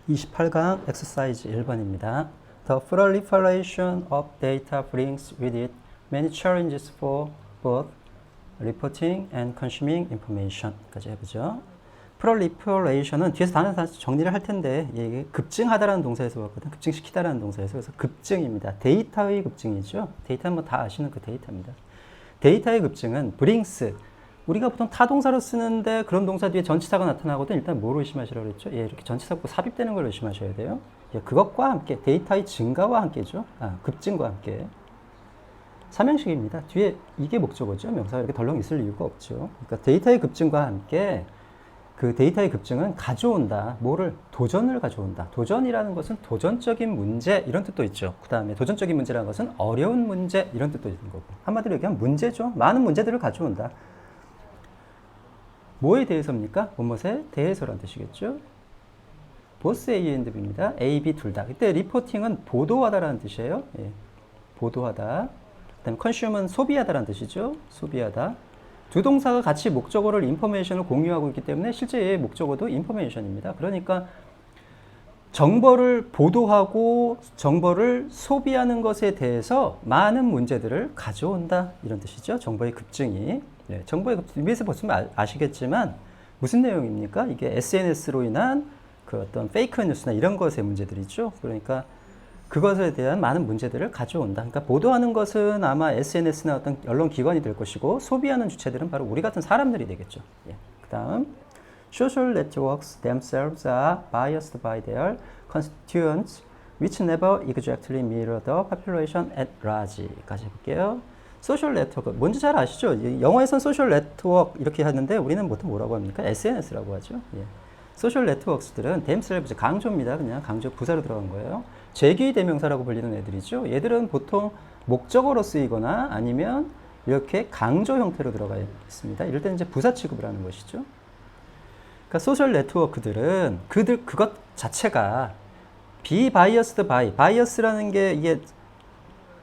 28강 exercise 1번입니다. The proliferation of data brings with it many challenges for both reporting and consuming information까지 해보죠. proliferation은 뒤에서 단어 다시 정리를 할 텐데 이게 급증하다라는 동사에서 왔거든. 급증시키다라는 동사에서. 그래서 급증입니다. 데이터의 급증이죠. 데이터는 뭐 다 아시는 그 데이터입니다. 데이터의 급증은 brings, 우리가 보통 타동사로 쓰는데 그런 동사 뒤에 전치사가 나타나거든. 일단 뭐로 의심하시라고 그랬죠? 예, 이렇게 전치사고 삽입되는 걸 의심하셔야 돼요. 예, 그것과 함께 데이터의 증가와 함께죠. 급증과 함께. 삼형식입니다. 뒤에 이게 목적어죠. 명사가 이렇게 덜렁 있을 이유가 없죠. 그러니까 데이터의 급증과 함께 그 데이터의 급증은 가져온다. 뭐를? 도전을 가져온다. 도전이라는 것은 도전적인 문제 이런 뜻도 있죠. 그 다음에 도전적인 문제라는 것은 어려운 문제 이런 뜻도 있는 거고. 한마디로 얘기하면 문제죠. 많은 문제들을 가져온다. 뭐에 대해서입니까? 무엇에 대해서란 뜻이겠죠. both A and B입니다. A, B 둘 다. 이때 리포팅은 보도하다라는 뜻이에요. 예, 보도하다. 그다음에 consume은 소비하다라는 뜻이죠. 소비하다. 두 동사가 같이 목적어를 인포메이션을 공유하고 있기 때문에 실제 얘의 목적어도 인포메이션입니다. 그러니까 정보를 보도하고 정보를 소비하는 것에 대해서 많은 문제들을 가져온다 이런 뜻이죠. 정보의 급증이. 네, 정보의 급증 위에서 보시면 아시겠지만 무슨 내용입니까? 이게 SNS로 인한 그 어떤 페이크 뉴스나 이런 것의 문제들이죠. 그러니까 그것에 대한 많은 문제들을 가져온다. 그러니까 보도하는 것은 아마 SNS나 어떤 언론 기관이 될 것이고 소비하는 주체들은 바로 우리 같은 사람들이 되겠죠. 예. 그다음 Social networks themselves are biased by their constituents, which never exactly mirror the population at large까지 해볼게요. 소셜 네트워크, 뭔지 잘 아시죠? 영어에선 소셜 네트워크 이렇게 하는데 우리는 보통 뭐라고 합니까? SNS라고 하죠. 예. 소셜 네트워크들은 themselves, 강조입니다. 그냥 강조 부사로 들어간 거예요. 제기 대명사라고 불리는 애들이죠. 얘들은 보통 목적어로 쓰이거나 아니면 이렇게 강조 형태로 들어가 있습니다. 이럴 때는 이제 부사 취급을 하는 것이죠. 그러니까 소셜 네트워크들은 그것 자체가 비바이어스드 바이, 바이어스라는 게 이게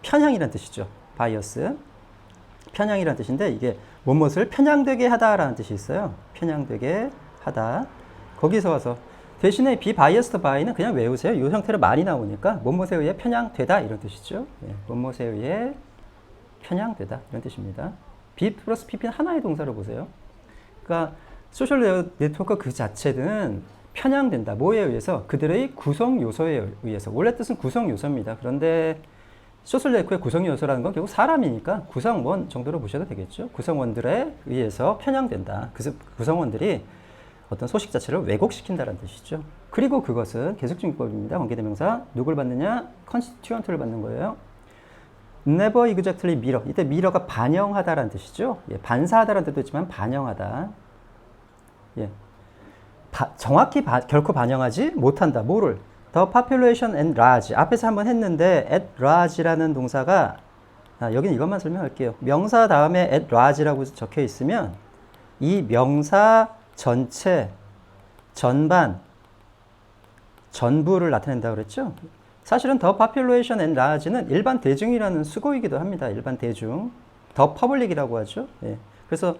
편향이라는 뜻이죠. 바이어스. 편향이라는 뜻인데 이게 무엇을 편향되게 하다라는 뜻이 있어요. 편향되게 하다. 거기서 와서 대신에 비바이어스드 바이는 그냥 외우세요. 이 형태로 많이 나오니까 무엇에 의해 편향되다 이런 뜻이죠. 예, 무엇에 의해 편향되다 이런 뜻입니다. B 플러스 PP는 하나의 동사로 보세요. 그러니까 소셜 네트워크 그 자체는 편향된다. 뭐에 의해서? 그들의 구성 요소에 의해서. 원래 뜻은 구성 요소입니다. 그런데 소셜 네트워크의 구성 요소라는 건 결국 사람이니까 구성원 정도로 보셔도 되겠죠. 구성원들에 의해서 편향된다. 그래서 구성원들이 어떤 소식 자체를 왜곡시킨다는 뜻이죠. 그리고 그것은 계속증법입니다. 관계대명사. 누굴 받느냐? constituent를 받는 거예요. never exactly mirror. 이때 mirror가 반영하다라는 뜻이죠. 예, 반사하다라는 뜻도 있지만 반영하다. 예. 정확히 결코 반영하지 못한다. 뭐를? The population at large. 앞에서 한번 했는데 at large라는 동사가 여기는 이것만 설명할게요. 명사 다음에 at large라고 적혀 있으면 이 명사 전체, 전반, 전부를 나타낸다고 그랬죠? 사실은 the population at large는 일반 대중이라는 수고이기도 합니다. 일반 대중. the public이라고 하죠. 예. 그래서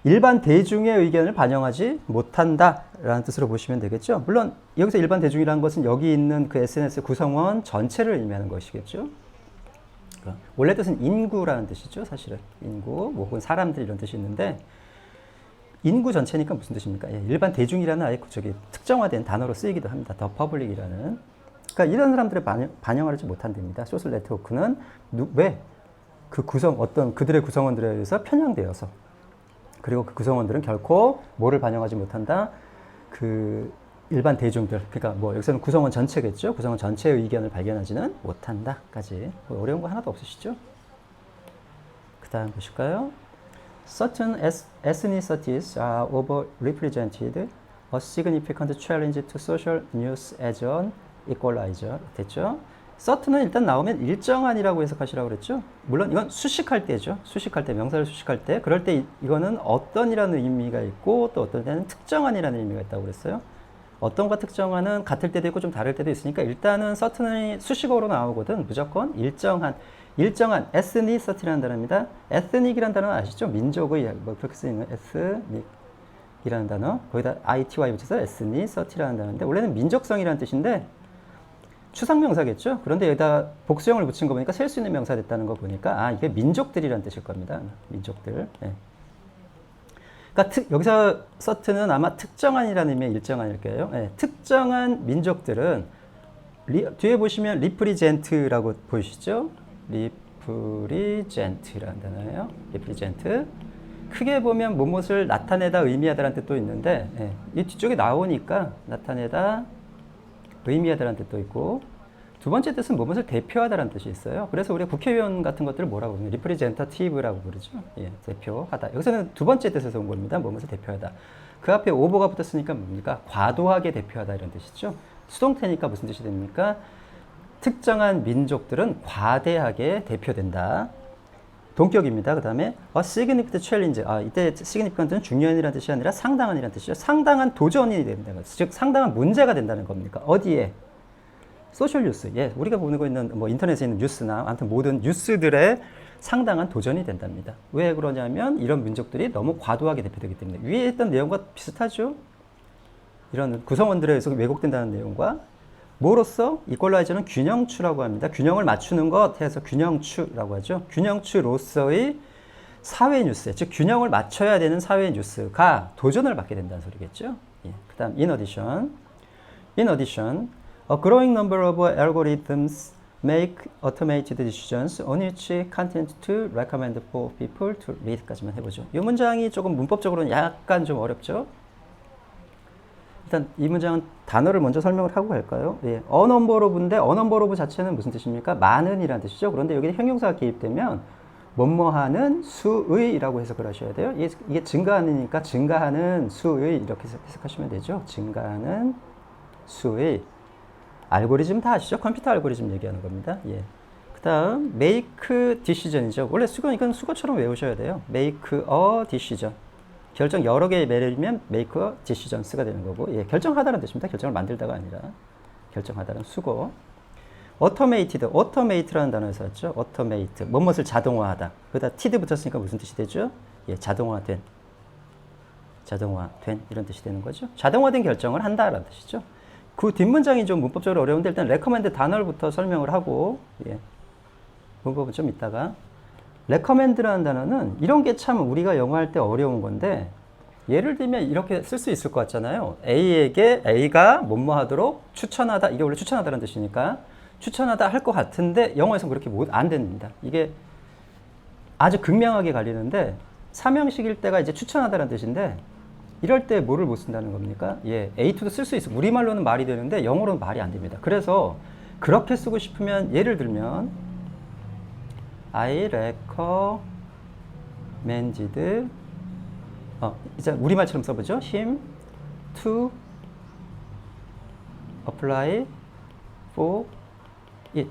일반 대중의 의견을 반영하지 못한다라는 뜻으로 보시면 되겠죠. 물론 여기서 일반 대중이라는 것은 여기 있는 그 SNS 구성원 전체를 의미하는 것이겠죠. 원래 뜻은 인구라는 뜻이죠. 사실은 인구, 뭐 혹은 사람들 이런 뜻이 있는데 인구 전체니까 무슨 뜻입니까? 예, 일반 대중이라는 아예 특정화된 단어로 쓰이기도 합니다. 더 퍼블릭이라는. 그러니까 이런 사람들을 반영하지 못한답니다. 소셜 네트워크는 왜? 그 어떤 그들의 구성원들에 의해서 편향되어서. 그리고 그 구성원들은 결코 뭐를 반영하지 못한다? 그 일반 대중들, 그러니까 뭐 여기서는 구성원 전체겠죠? 구성원 전체의 의견을 발견하지는 못한다까지. 뭐 어려운 거 하나도 없으시죠? 그 다음 보실까요? Certain ethnicities are overrepresented, a significant challenge to social news as an equalizer. 됐죠? certain은 일단 나오면 일정한이라고 해석하시라고 그랬죠? 물론 이건 수식할 때죠. 수식할 때, 명사를 수식할 때. 그럴 때 이거는 어떤이라는 의미가 있고 또 어떤 때는 특정한이라는 의미가 있다고 그랬어요. 어떤과 특정한은 같을 때도 있고 좀 다를 때도 있으니까 일단은 certain이 수식어로 나오거든. 무조건 일정한 ethnicity라는 단어입니다. ethnic이라는 단어는 아시죠? 민족의, 뭐 그렇게 쓰이는 ethnic. 이라는 단어, 거기다 ITY 붙여서 ethnic이라는 단어인데, 원래는 민족성이라는 뜻인데, 추상명사겠죠? 그런데 여기다 복수형을 붙인 거 보니까 셀 수 있는 명사 됐다는 거 보니까, 아, 이게 민족들이라는 뜻일 겁니다. 민족들. 예. 그러니까 여기서 certain은 아마 특정한이라는 의미의 일정한일 거예요. 예. 특정한 민족들은, 뒤에 보시면 represent라고 보이시죠? represent라는 단어예요. represent. 크게 보면 무엇을 나타내다, 의미하다라는 뜻도 있는데, 예, 이 뒤쪽에 나오니까 나타내다, 의미하다라는 뜻도 있고, 두 번째 뜻은 무엇을 대표하다라는 뜻이 있어요. 그래서 우리가 국회의원 같은 것들을 뭐라고 부르냐? representative라고 부르죠. 예, 대표하다. 여기서는 두 번째 뜻에서 온 겁니다. 무엇을 대표하다. 그 앞에 over가 붙었으니까 뭡니까? 과도하게 대표하다 이런 뜻이죠. 수동태니까 무슨 뜻이 됩니까? 특정한 민족들은 과대하게 대표된다. 동격입니다. 그 다음에 a significant challenge. 아, 이때 significant는 중요한이라는 뜻이 아니라 상당한이라는 뜻이죠. 상당한 도전이 된다는 것. 즉 상당한 문제가 된다는 겁니까? 어디에? 소셜 뉴스. 예, 우리가 보고 있는 뭐 인터넷에 있는 뉴스나 아무튼 모든 뉴스들의 상당한 도전이 된답니다. 왜 그러냐면 이런 민족들이 너무 과도하게 대표되기 때문에. 위에 했던 내용과 비슷하죠? 이런 구성원들에 의해서 왜곡된다는 내용과 뭐로써? 이퀄라이저는 균형추라고 합니다. 균형을 맞추는 것 해서 균형추라고 하죠. 균형추로서의 사회 뉴스, 즉 균형을 맞춰야 되는 사회 뉴스가 도전을 받게 된다는 소리겠죠. 예. 그 다음 in addition, a growing number of algorithms make automated decisions on which content to recommend for people to read까지만 해보죠. 이 문장이 조금 문법적으로는 약간 좀 어렵죠. 일단 이 문장은 단어를 먼저 설명을 하고 갈까요? 예, a number of인데 a number of 자체는 무슨 뜻입니까? 많은이라는 뜻이죠. 그런데 여기 형용사가 개입되면 뭐뭐하는 수의라고 해석을 하셔야 돼요. 이게 증가하니까 증가하는 수의 이렇게 해석하시면 되죠. 증가하는 수의. 알고리즘 다 아시죠? 컴퓨터 알고리즘 얘기하는 겁니다. 예. 그 다음 make decision이죠. 원래 이건 수거처럼 외우셔야 돼요. make a decision. 결정 여러 개 내리면 make a decisions가 되는 거고, 예, 결정하다는 뜻입니다. 결정을 만들다가 아니라 결정하다는 수고. automate라는 단어에서 왔죠. automate, 무엇을 자동화하다. 그다 td 붙였으니까 무슨 뜻이 되죠? 예, 자동화된 이런 뜻이 되는 거죠. 자동화된 결정을 한다라는 뜻이죠. 그 뒷문장이 좀 문법적으로 어려운데 일단 recommend 단어부터 설명을 하고, 예, 문법은 좀 이따가. recommend라는 단어는 이런 게 참 우리가 영어 할 때 어려운 건데, 예를 들면 이렇게 쓸 수 있을 것 같잖아요. A에게 A가 뭐뭐 하도록 추천하다. 이게 원래 추천하다는 뜻이니까 추천하다 할 것 같은데 영어에서는 그렇게 안 됩니다. 이게 아주 극명하게 갈리는데, 삼형식일 때가 이제 추천하다는 뜻인데 이럴 때 뭐를 못 쓴다는 겁니까? 예, A2도 쓸 수 있어요. 우리말로는 말이 되는데 영어로는 말이 안 됩니다. 그래서 그렇게 쓰고 싶으면 예를 들면 I recommended 이제 우리말처럼 써보죠. him to apply for it.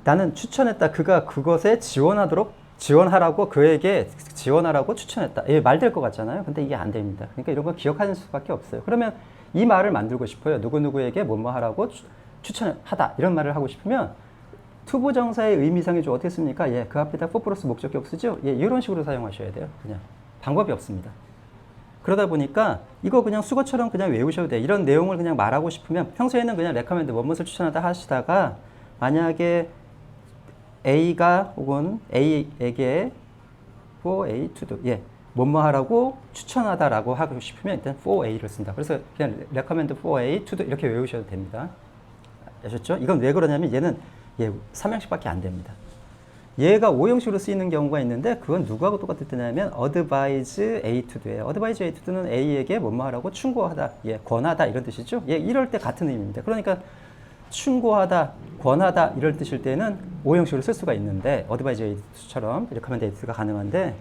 나는 추천했다. 그가 그것에 지원하라고 그에게 지원하라고 추천했다. 예, 말 될 것 같잖아요. 근데 이게 안 됩니다. 그러니까 이런 거 기억하는 수밖에 없어요. 그러면 이 말을 만들고 싶어요. 누구누구에게 뭐뭐 하라고 추천하다. 이런 말을 하고 싶으면 투부정사의 의미상이 좀 어떻게 씁니까? 예, 그 앞에다 for 플러스 목적격 쓰죠? 예, 이런 식으로 사용하셔야 돼요. 그냥. 방법이 없습니다. 그러다 보니까 이거 그냥 수거처럼 그냥 외우셔도 돼요. 이런 내용을 그냥 말하고 싶으면 평소에는 그냥 recommend 무엇을 추천하다 하시다가 만약에 A가 혹은 A에게 for A to do, 예, 뭐뭐 하라고 추천하다라고 하고 싶으면 일단 for A를 쓴다. 그래서 그냥 recommend for A to do 이렇게 외우셔도 됩니다. 아셨죠? 이건 왜 그러냐면 얘는 삼형식밖에 안 됩니다. 얘가 오형식으로 쓰이는 경우가 있는데 그건 누구하고 똑같을 때냐면 advise A to do예요. advise A to do는 A에게 뭐뭐 하라고 충고하다, 예, 권하다 이런 뜻이죠. 예, 이럴 때 같은 의미입니다. 그러니까 충고하다, 권하다 이럴 뜻일 때는 오형식으로 쓸 수가 있는데 advise A to처럼 recommend A to가 가능한데,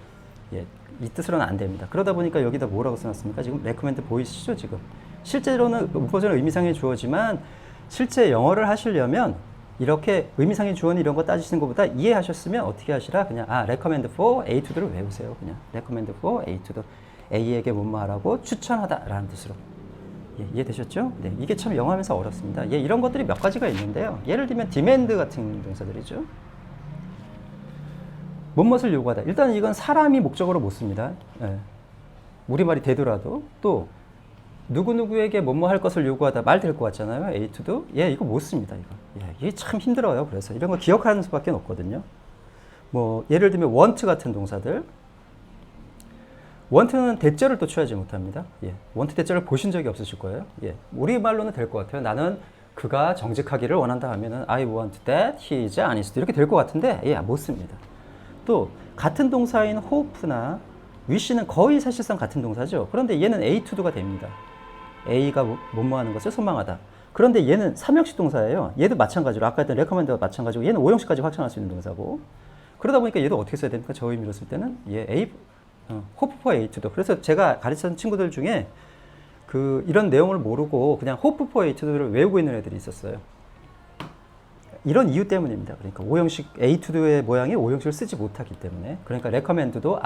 예, 이 뜻으로는 안 됩니다. 그러다 보니까 여기다 뭐라고 써놨습니까? 지금 recommend 보이시죠? 지금 실제로는 문법적으로 의미상의 주어지만 실제 영어를 하시려면 이렇게 의미상의 주어는 이런 거 따지시는 것보다 이해하셨으면 어떻게 하시라? 그냥 recommend for A to do를 외우세요. 그냥 recommend for A to do. A에게 뭐뭐 하라고 추천하다 라는 뜻으로. 예, 이해되셨죠? 네, 이게 참 영어하면서 어렵습니다. 예, 이런 것들이 몇 가지가 있는데요. 예를 들면 demand 같은 동사들이죠. 무엇을 요구하다. 일단 이건 사람이 목적으로 못 씁니다. 예. 우리말이 되더라도 또 누구누구에게 뭐뭐 할 것을 요구하다 말 될 것 같잖아요. A to도. 예, 이거 못 씁니다. 이거. 예, 이게 참 힘들어요. 그래서 이런 거 기억하는 수밖에 없거든요. 뭐 예를 들면 want 같은 동사들. want는 대절을 또 취하지 못합니다. 예, want 대절을 보신 적이 없으실 거예요. 예, 우리말로는 될 것 같아요. 나는 그가 정직하기를 원한다 하면은 I want that he is honest 이렇게 될 것 같은데 예, 못 씁니다. 또 같은 동사인 hope나 wish는 거의 사실상 같은 동사죠. 그런데 얘는 A to가 됩니다. A가 뭐뭐 하는 것을 소망하다. 그런데 얘는 3형식 동사예요. 얘도 마찬가지로 아까 했던 recommend와 마찬가지고 얘는 5형식까지 확장할 수 있는 동사고. 그러다 보니까 얘도 어떻게 써야 됩니까? 저 의미로 쓸 때는 hope for A to도. 그래서 제가 가르쳤던 친구들 중에 이런 내용을 모르고 그냥 hope for A to를 외우고 있는 애들이 있었어요. 이런 이유 때문입니다. 그러니까 5형식 A to의 모양이 5형식을 쓰지 못하기 때문에. 그러니까 recommend도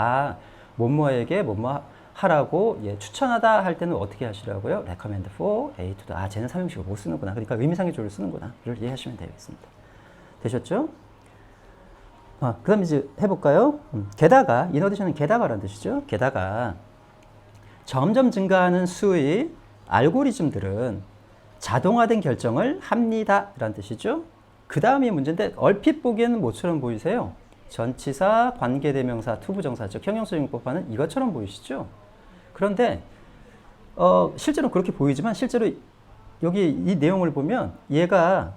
뭐뭐에게 뭐뭐 하라고 추천하다 할 때는 어떻게 하시라고요? recommend for A to. 쟤는 3형식을 못 쓰는구나. 그러니까 의미상의 조를 쓰는구나. 이걸 이해하시면 되겠습니다. 되셨죠? 그 다음에 이제 해볼까요? 게다가, in addition은 게다가라는 뜻이죠. 게다가 점점 증가하는 수의 알고리즘들은 자동화된 결정을 합니다. 라는 뜻이죠. 그 다음이 문제인데 얼핏 보기에는 뭐처럼 보이세요? 전치사, 관계대명사, 투부정사, 즉 형용사용법하는 이것처럼 보이시죠? 그런데 실제로 그렇게 보이지만 실제로 여기 이 내용을 보면 얘가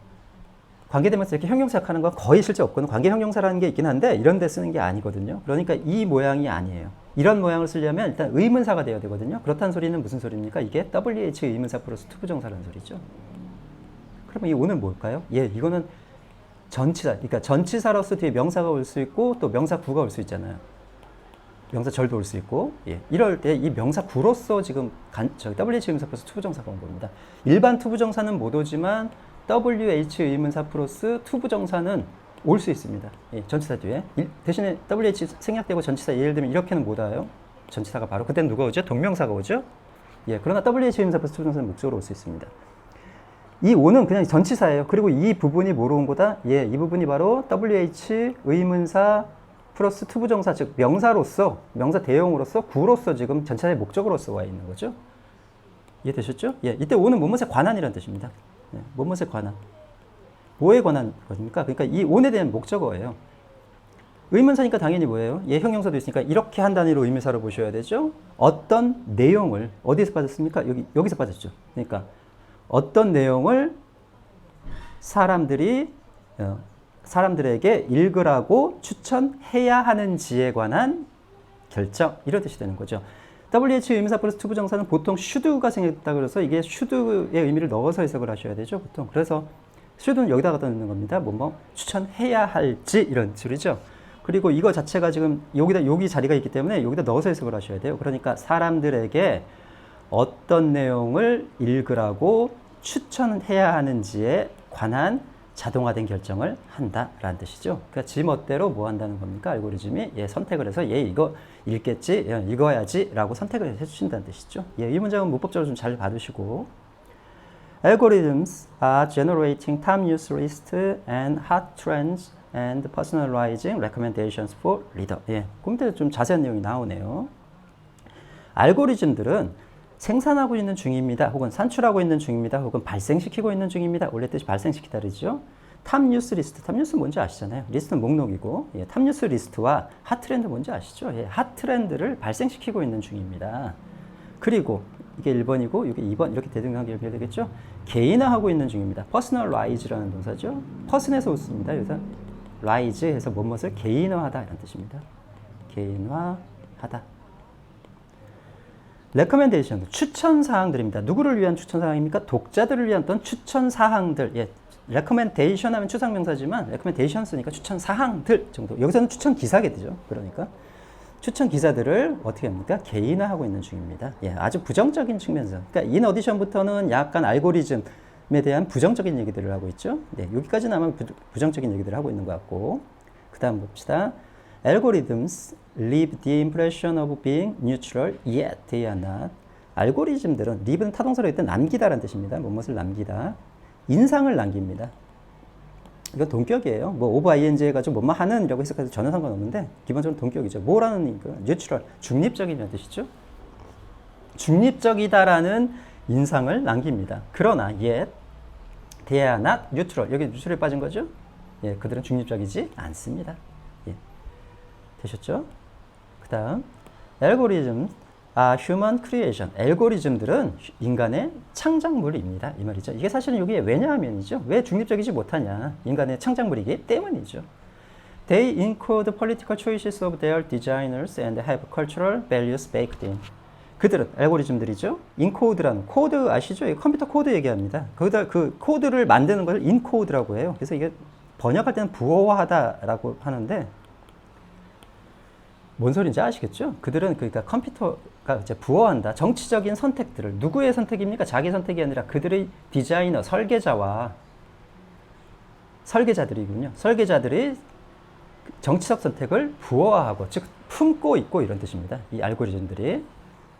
관계대명사 이렇게 형용사역하는 건 거의 실제 없거든요. 관계형용사라는 게 있긴 한데 이런 데 쓰는 게 아니거든요. 그러니까 이 모양이 아니에요. 이런 모양을 쓰려면 일단 의문사가 되어야 되거든요. 그렇다는 소리는 무슨 소리입니까? 이게 WH 의문사 플러스 투부정사라는 소리죠. 그러면 이 오는 뭘까요? 이거는 전치사, 그러니까 전치사로서 뒤에 명사가 올 수 있고 또 명사구가 올 수 있잖아요. 명사절도 올 수 있고, 이럴 때 이 명사구로서 지금 WH 의문사 플러스 투부정사가 온 겁니다. 일반 투부정사는 못 오지만 WH 의문사 플러스 투부정사는 올 수 있습니다. 전치사 뒤에. 대신에 WH 생략되고 전치사 예를 들면 이렇게는 못 와요. 전치사가 바로 그때는 누가 오죠? 동명사가 오죠? 그러나 WH 의문사 플러스 투부정사는 목적으로 올 수 있습니다. 이 오는 그냥 전치사예요. 그리고 이 부분이 뭐로 온 거다? 이 부분이 바로 WH 의문사 플러스 투부정사, 즉 명사로서, 명사 대용으로서, 구로서 지금 전치사의 목적으로서 와 있는 거죠. 이해되셨죠? 이때 오는 뭐뭐에 관한이라는 뜻입니다. 뭐뭐에 관한. 뭐에 관한 것입니까? 그러니까 이 on에 대한 목적어예요. 의문사니까 당연히 뭐예요? 형용사도 있으니까 이렇게 한 단위로 의문사로 보셔야 되죠. 어떤 내용을 어디에서 빠졌습니까? 여기서 빠졌죠. 그러니까 어떤 내용을 사람들에게 읽으라고 추천해야 하는지에 관한 결정, 이런 뜻이 되는 거죠. WH 의문사 플러스 투부정사는 보통 should가 생겼다 그래서 이게 should의 의미를 넣어서 해석을 하셔야 되죠, 보통. 그래서 should는 여기다가 넣는 겁니다. 추천해야 할지 이런 소리죠. 그리고 이거 자체가 지금 여기 자리가 있기 때문에 여기다 넣어서 해석을 하셔야 돼요. 그러니까 사람들에게 어떤 내용을 읽으라고 추천해야 하는지에 관한 자동화된 결정을 한다라는 뜻이죠. 그러니까 지 멋대로 뭐 한다는 겁니까? 알고리즘이 선택을 해서 이거 읽겠지, 읽어야지라고 선택을 해주신다는 뜻이죠. 이 문장은 문법적으로 좀 잘 봐두시고. Algorithms are generating top news lists and hot trends and personalizing recommendations for reader. 그 밑에 좀 자세한 내용이 나오네요. 알고리즘들은 생산하고 있는 중입니다. 혹은 산출하고 있는 중입니다. 혹은 발생시키고 있는 중입니다. 원래 뜻이 발생시키다 그러죠. 탑 뉴스 리스트. 탑 뉴스 뭔지 아시잖아요. 리스트는 목록이고, 탑 뉴스 리스트와 핫 트렌드 뭔지 아시죠? 핫 트렌드를 발생시키고 있는 중입니다. 그리고 이게 1번이고 이게 2번 이렇게 대등하게 연결되겠죠? 개인화하고 있는 중입니다. personalize라는 동사죠. person에서 왔습니다. 여기서 rise 해서 무엇을 개인화하다 이런 뜻입니다. 개인화하다. recommendation, 추천 사항들입니다. 누구를 위한 추천 사항입니까? 독자들을 위한 어떤 추천 사항들. recommendation 하면 추상명사지만 recommendation 쓰니까 추천 사항들 정도. 여기서는 추천 기사겠죠. 그러니까 추천 기사들을 어떻게 합니까? 개인화하고 있는 중입니다. 아주 부정적인 측면에서. 그러니까 in addition부터는 약간 알고리즘에 대한 부정적인 얘기들을 하고 있죠. 여기까지는 아마 부정적인 얘기들을 하고 있는 것 같고. 그 다음 봅시다. Algorithms leave the impression of being neutral, yet they are not. 알고리즘들은 leave는 타동사로 했던 남기다라는 뜻입니다. 무엇을 남기다. 인상을 남깁니다. 이건 동격이에요. over ing 해가지고 뭐뭐 하는 이라고 해석해도 전혀 상관없는데 기본적으로 동격이죠. 뭐라는 이거 neutral, 중립적이라는 뜻이죠. 중립적이다라는 인상을 남깁니다. 그러나 yet they are not neutral. 여기 뉴트럴에 빠진 거죠? 예, 그들은 중립적이지 않습니다. 예, 되셨죠? 그 다음 algorithms are human creation. 알고리즘들은 인간의 창작물입니다. 이 말이죠. 이게 사실은 이게 왜냐하면이죠. 왜 중립적이지 못하냐. 인간의 창작물이기 때문이죠. They encode political choices of their designers and have cultural values baked in. 그들은 알고리즘들이죠. 인코드라는 코드 아시죠? 컴퓨터 코드 얘기합니다. 그 코드를 만드는 걸 인코드라고 해요. 그래서 이게 번역할 때는 부호화하다라고 하는데 뭔 소리인지 아시겠죠? 그들은 그러니까 컴퓨터가 이제 부호한다. 정치적인 선택들을 누구의 선택입니까? 자기 선택이 아니라 그들의 디자이너, 설계자들이군요. 설계자들이 정치적 선택을 부호화하고 즉 품고 있고 이런 뜻입니다. 이 알고리즘들이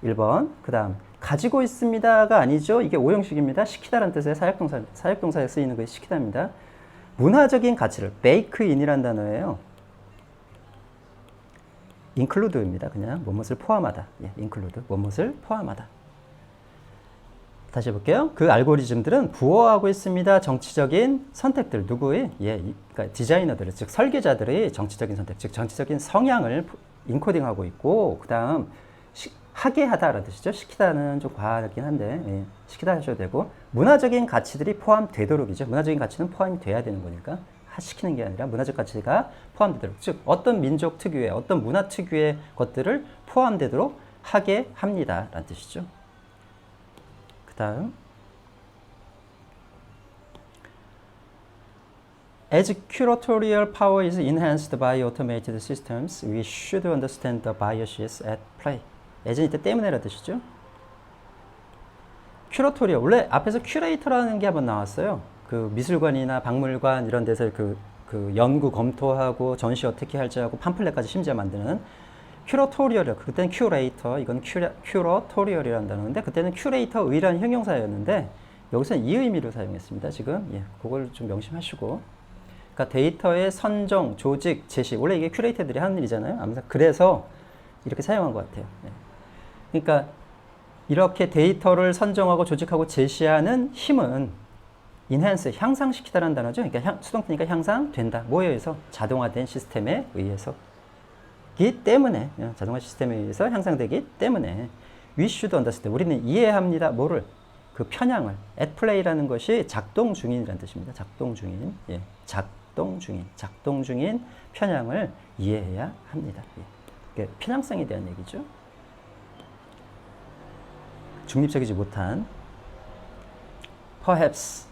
1번. 그 다음 가지고 있습니다가 아니죠. 이게 오형식입니다. 시키다라는 뜻의 사역동사에 쓰이는 것이 시키다입니다. 문화적인 가치를 bake in이라는 단어예요. include입니다. 그냥 무엇을 포함하다. 예, include 무엇을 포함하다. 다시 해볼게요. 그 알고리즘들은 부호하고 있습니다. 정치적인 선택들 누구의? 예, 그러니까 디자이너들, 즉 설계자들의 정치적인 선택, 즉 정치적인 성향을 인코딩하고 있고, 그 다음 하게 하다라는 뜻이죠. 시키다는 좀 과하긴 한데 예, 시키다 하셔도 되고 문화적인 가치들이 포함되도록이죠. 문화적인 가치는 포함이 돼야 되는 거니까 시키는 게 아니라 문화적 가치가 포함되도록 즉 어떤 민족 특유의 어떤 문화 특유의 것들을 포함되도록 하게 합니다 라는 뜻이죠. 그 다음 As curatorial power is enhanced by automated systems, we should understand the biases at play. 예전 이때 때문에라 뜻이죠. 큐러토리얼 원래 앞에서 큐레이터라는 게 한번 나왔어요. 그 미술관이나 박물관 이런 데서 그 연구 검토하고 전시 어떻게 할지 하고 팜플렛까지 심지어 만드는 큐러토리얼. 그때는 큐레이터, 이건 큐러토리얼이라는 단어인데 그때는 큐레이터 의라는 형용사였는데 여기서는 이 의미로 사용했습니다. 지금 예, 그걸 좀 명심하시고. 그러니까 데이터의 선정, 조직, 제시 원래 이게 큐레이터들이 하는 일이잖아요. 아무튼 그래서 이렇게 사용한 것 같아요. 예. 그러니까 이렇게 데이터를 선정하고 조직하고 제시하는 힘은 enhance, 향상시키다라는 단어죠. 그러니까 수동태니까 향상된다. 뭐에 의해서? 자동화된 시스템에 의해서기 때문에 자동화 시스템에 의해서 향상되기 때문에 we should understand. 우리는 이해합니다. 뭐를? 그 편향을. at play라는 것이 작동 중인이라는 뜻입니다. 작동 중인. 예. 작동 중인 편향을 이해해야 합니다. 예. 편향성에 대한 얘기죠. 중립적이지 못한 perhaps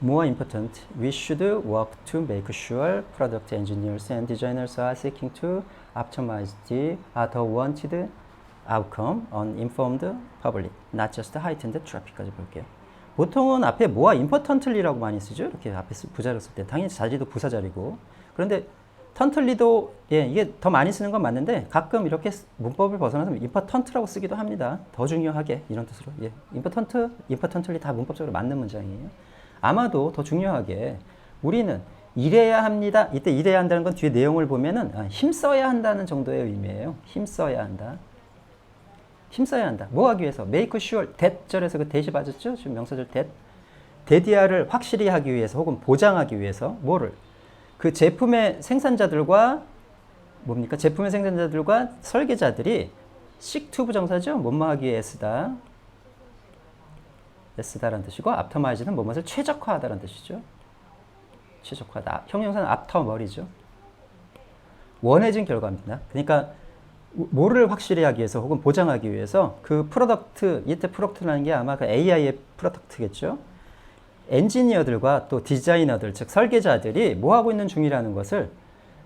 more important, we should work to make sure product engineers and designers are seeking to optimize the wanted outcome on informed public, not just heightened traffic까지 볼게요. 보통은 앞에 뭐와 importantly라고 많이 쓰죠. 이렇게 앞에 부자로 쓸 때 당연히 자리도 부사 자리고. 그런데 턴틀리도 예, 이게 더 많이 쓰는 건 맞는데 가끔 이렇게 문법을 벗어나서 임퍼턴트라고 쓰기도 합니다. 더 중요하게 이런 뜻으로. 예, 임퍼턴틀리 다 문법적으로 맞는 문장이에요. 아마도 더 중요하게 우리는 이래야 합니다. 이때 이래야 한다는 건 뒤에 내용을 보면은 힘써야 한다는 정도의 의미예요. 힘써야 한다. 힘써야 한다. 뭐 하기 위해서? make sure that 절에서 그 that이 빠졌죠? 지금 명사절 that. that이야를 확실히 하기 위해서 혹은 보장하기 위해서 뭐를? 그 제품의 생산자들과 뭡니까? 제품의 생산자들과 설계자들이 seek to 부정사죠. 뭐뭐하기 위해 애쓰다라는 뜻이고 optimize는 뭐뭐를 최적화하다라는 뜻이죠. 최적화하다. 형용사는 optimal이죠. 원해진 결과입니다. 그러니까 뭐를 확실히 하기 위해서 혹은 보장하기 위해서 그 프로덕트, 이때 프로덕트라는 게 아마 그 AI의 프로덕트겠죠. 엔지니어들과 또 디자이너들, 즉 설계자들이 뭐 하고 있는 중이라는 것을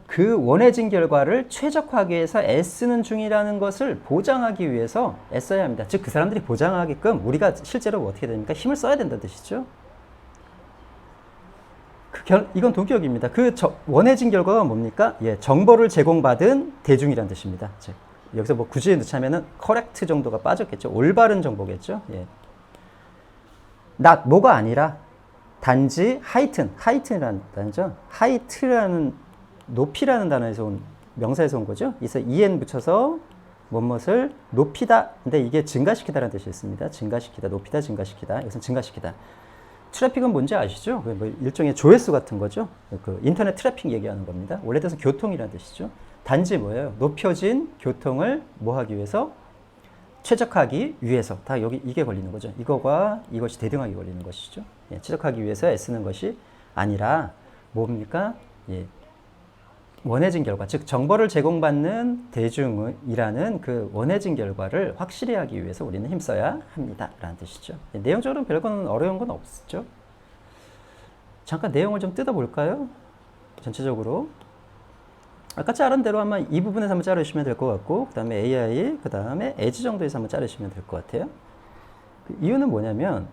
그 원해진 결과를 최적화하기 위해서 애쓰는 중이라는 것을 보장하기 위해서 애써야 합니다. 즉 그 사람들이 보장하게끔 우리가 실제로 어떻게 됩니까? 힘을 써야 된다는 뜻이죠. 이건 동격입니다. 원해진 결과가 뭡니까? 예, 정보를 제공받은 대중이라는 뜻입니다. 즉 여기서 뭐 굳이 넣자면은 correct 정도가 빠졌겠죠. 올바른 정보겠죠. 예. not 뭐가 아니라 단지 height이라는 단어죠. height라는 높이라는 단어에서 온 명사에서 온 거죠. 그래서 en 붙여서 무엇을 높이다. 근데 이게 증가시키다라는 뜻이 있습니다. 증가시키다, 높이다, 증가시키다. 이것은 증가시키다. 트래픽은 뭔지 아시죠? 뭐 일종의 조회수 같은 거죠. 그 인터넷 트래픽 얘기하는 겁니다. 원래 뜻은 교통이라는 뜻이죠. 단지 뭐예요? 높여진 교통을 뭐 하기 위해서? 최적화하기 위해서. 다 여기 이게 걸리는 거죠. 이거가 이것이 대등하게 걸리는 것이죠. 예, 최적화하기 위해서 애쓰는 것이 아니라 뭡니까? 예, 원해진 결과, 즉 정보를 제공받는 대중이라는 그 원해진 결과를 확실히 하기 위해서 우리는 힘써야 합니다. 라는 뜻이죠. 예, 내용적으로는 별거는 어려운 건 없죠. 잠깐 내용을 좀 뜯어볼까요? 전체적으로. 아까 자른 대로 아마 이 부분에서 한번 자르시면 될 것 같고, 그 다음에 AI, 그 다음에 에지 정도에서 한번 자르시면 될 것 같아요. 그 이유는 뭐냐면,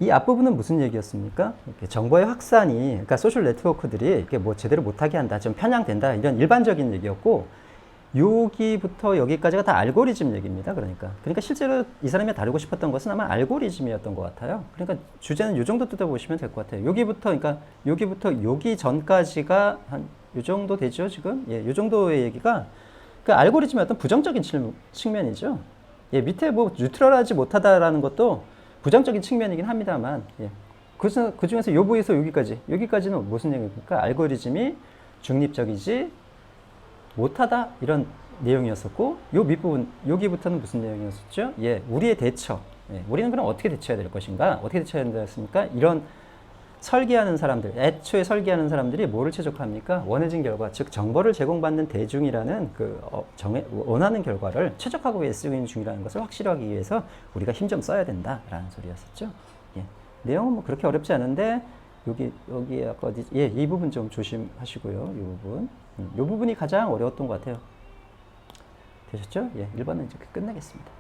이 앞부분은 무슨 얘기였습니까? 이렇게 정보의 확산이, 그러니까 소셜 네트워크들이 이렇게 뭐 제대로 못하게 한다, 좀 편향된다, 이런 일반적인 얘기였고, 여기부터 여기까지가 다 알고리즘 얘기입니다. 그러니까 실제로 이 사람이 다루고 싶었던 것은 아마 알고리즘이었던 것 같아요. 그러니까 주제는 이 정도 뜯어보시면 될 것 같아요. 여기부터 여기 전까지가 한 이 정도 되죠, 지금? 예, 이 정도의 얘기가 그 알고리즘의 어떤 부정적인 측면이죠. 예, 밑에 뭐 뉴트럴하지 못하다라는 것도 부정적인 측면이긴 합니다만, 예. 그 중에서 요 부에서 여기까지는 무슨 얘기입니까? 알고리즘이 중립적이지 못하다 이런 내용이었었고, 요 밑부분 여기부터는 무슨 내용이었었죠? 예, 우리의 대처. 예, 우리는 그럼 어떻게 대처해야 될 것인가? 어떻게 대처해야 된다였습니까? 이런 설계하는 사람들, 애초에 설계하는 사람들이 뭐를 최적화합니까? 원해진 결과, 즉 정보를 제공받는 대중이라는 그 원하는 결과를 최적화하기 위해 쓰고 있는 중이라는 것을 확실하기 위해서 우리가 힘 좀 써야 된다라는 소리였었죠. 예, 내용은 뭐 그렇게 어렵지 않은데 여기 아까 어디 예, 이 부분 좀 조심하시고요. 이 부분, 이 부분이 가장 어려웠던 것 같아요. 되셨죠? 예, 1번은 이제 끝내겠습니다.